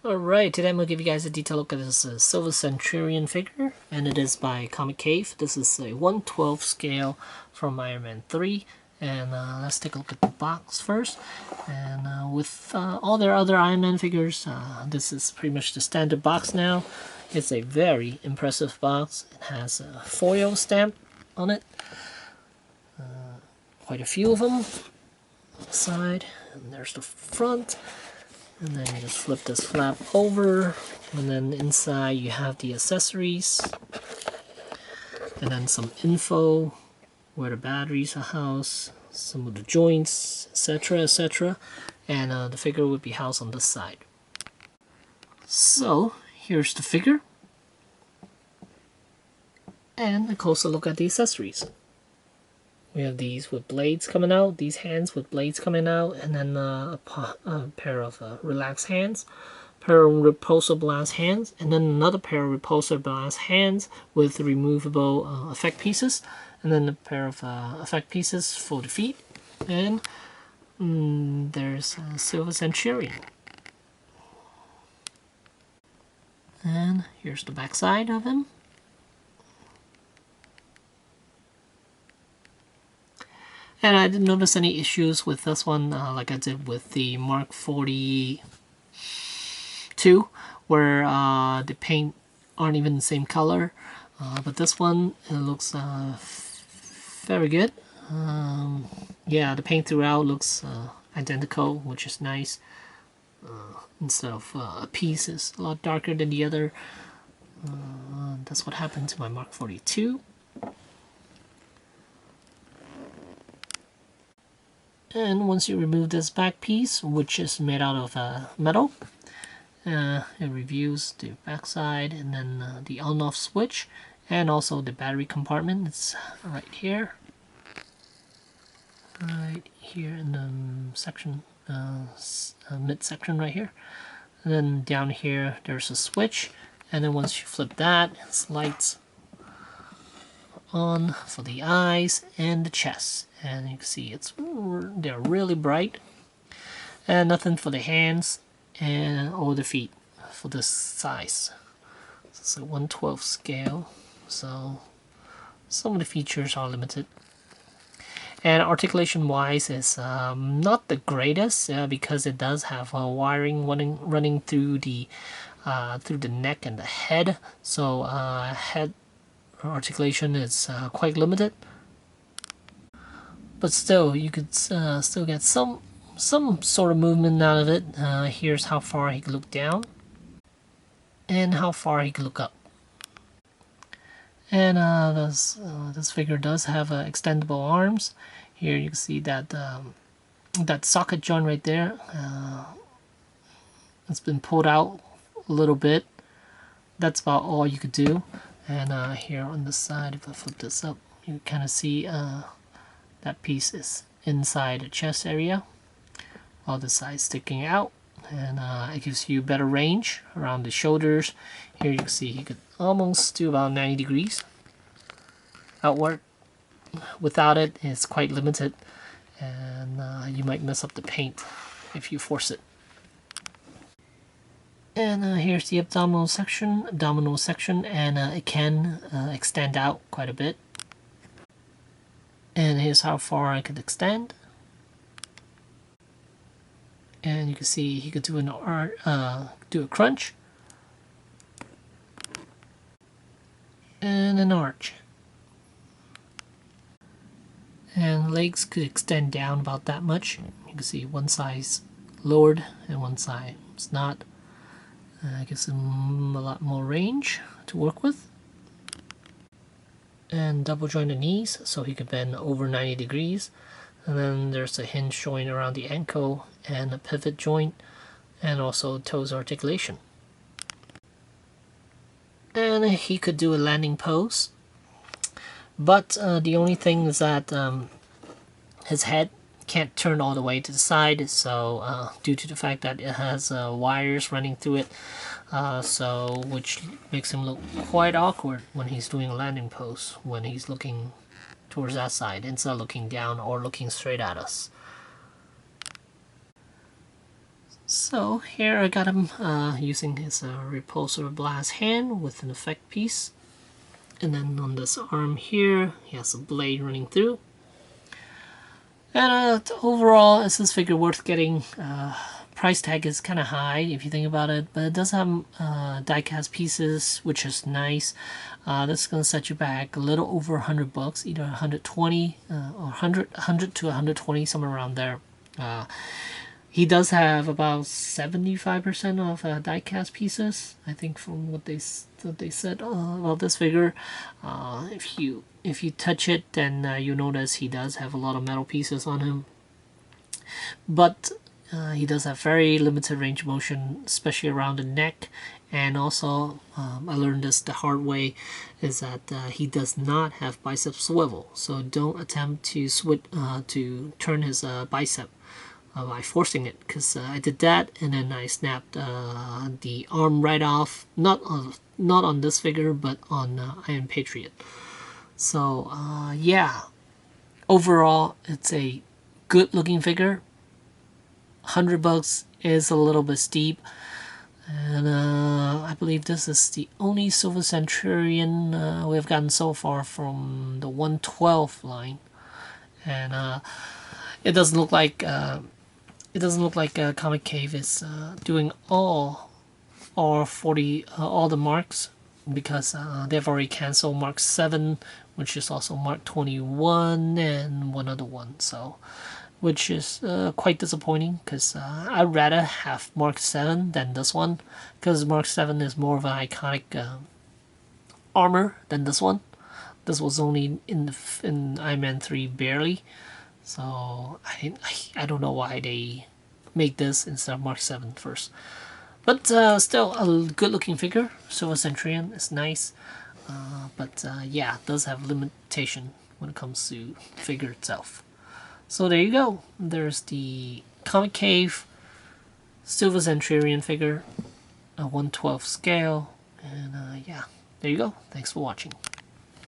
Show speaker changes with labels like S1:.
S1: Alright, today I'm going to give you guys a detailed look at this Silver Centurion figure, and it is by Comicave. This is a 1/12 scale from Iron Man 3, and let's take a look at the box first. And with all their other Iron Man figures, this is pretty much the standard box now. It's a very impressive box. It has a foil stamp on it, quite a few of them. Side, and there's the front. And then you just flip this flap over, and then inside you have the accessories, and then some info, where the batteries are housed, some of the joints, etc, etc, and the figure would be housed on this side. So here's the figure, and a closer look at the accessories. We have these with blades coming out, these hands with blades coming out, and then a pair of relaxed hands, pair of repulsor blast hands, and then another pair of repulsor blast hands with removable effect pieces, and then a pair of effect pieces for the feet, and there's Silver Centurion. And here's the back side of him. And I didn't notice any issues with this one, like I did with the Mark 42, where the paint aren't even the same color. But this one, it looks very good. Yeah, the paint throughout looks identical, which is nice. Instead of a piece is a lot darker than the other. That's what happened to my Mark 42. And once you remove this back piece, which is made out of metal, it reviews the back side, and then the on-off switch, and also the battery compartment. It's right here in the section, mid-section right here. And then down here there's a switch, and then once you flip that, it's lights on for the eyes and the chest, and you can see they're really bright, and nothing for the hands and or the feet for this size. So it's a 1/12 scale, so some of the features are limited. And articulation wise is not the greatest, because it does have wiring running through the neck and the head, so head articulation is quite limited, but still you could still get some sort of movement out of it. Here's how far he can look down and how far he can look up. And this figure does have extendable arms. Here you can see that that socket joint right there, it's been pulled out a little bit. That's about all you could do. And here on the side, if I flip this up, you kind of see that piece is inside the chest area, while the side's sticking out, and it gives you better range around the shoulders. Here you can see you could almost do about 90 degrees outward. Without it, it's quite limited, and you might mess up the paint if you force it. And here's the abdominal section, and it can extend out quite a bit. And here's how far I could extend. And you can see he could do do a crunch and an arch. And legs could extend down about that much. You can see one side's lowered and one side is not. Gives him a lot more range to work with. And double joint the knees so he could bend over 90 degrees. And then there's a hinge joint around the ankle and a pivot joint, and also toes articulation. And he could do a landing pose, but the only thing is that his head can't turn all the way to the side, so due to the fact that it has wires running through it, so which makes him look quite awkward when he's doing a landing pose, when he's looking towards that side instead of looking down or looking straight at us. So here I got him using his repulsor blast hand with an effect piece. And then on this arm here, he has a blade running through. And overall, is this figure worth getting? Price tag is kind of high if you think about it, but it does have die-cast pieces, which is nice. This is going to set you back a little over $100, either 120 or 100 to 120, somewhere around there. He does have about 75% of die-cast pieces, I think, from what they said about this figure. If you touch it, then you notice he does have a lot of metal pieces on him, but he does have very limited range of motion, especially around the neck. And also, I learned this the hard way, is that he does not have bicep swivel, so don't attempt to turn his bicep by forcing it, because I did that and then I snapped the arm right off, not on this figure, but on Iron Patriot. So yeah, overall it's a good looking figure. $100 is a little bit steep, and I believe this is the only Silver Centurion we've gotten so far from the 112 line, and it doesn't look like Comicave is doing all the marks, because they've already canceled Mark 7, which is also Mark 21, and one other one. So, which is quite disappointing, because I'd rather have Mark 7 than this one, because Mark 7 is more of an iconic armor than this one. This was only in Iron Man 3 barely. So I don't know why they make this instead of Mark 7 first. But still a good looking figure. Silver Centurion is nice. But yeah, it does have limitation when it comes to the figure itself. So there you go. There's the Comicave Silver Centurion figure, a 1/12 scale. And yeah, there you go. Thanks for watching.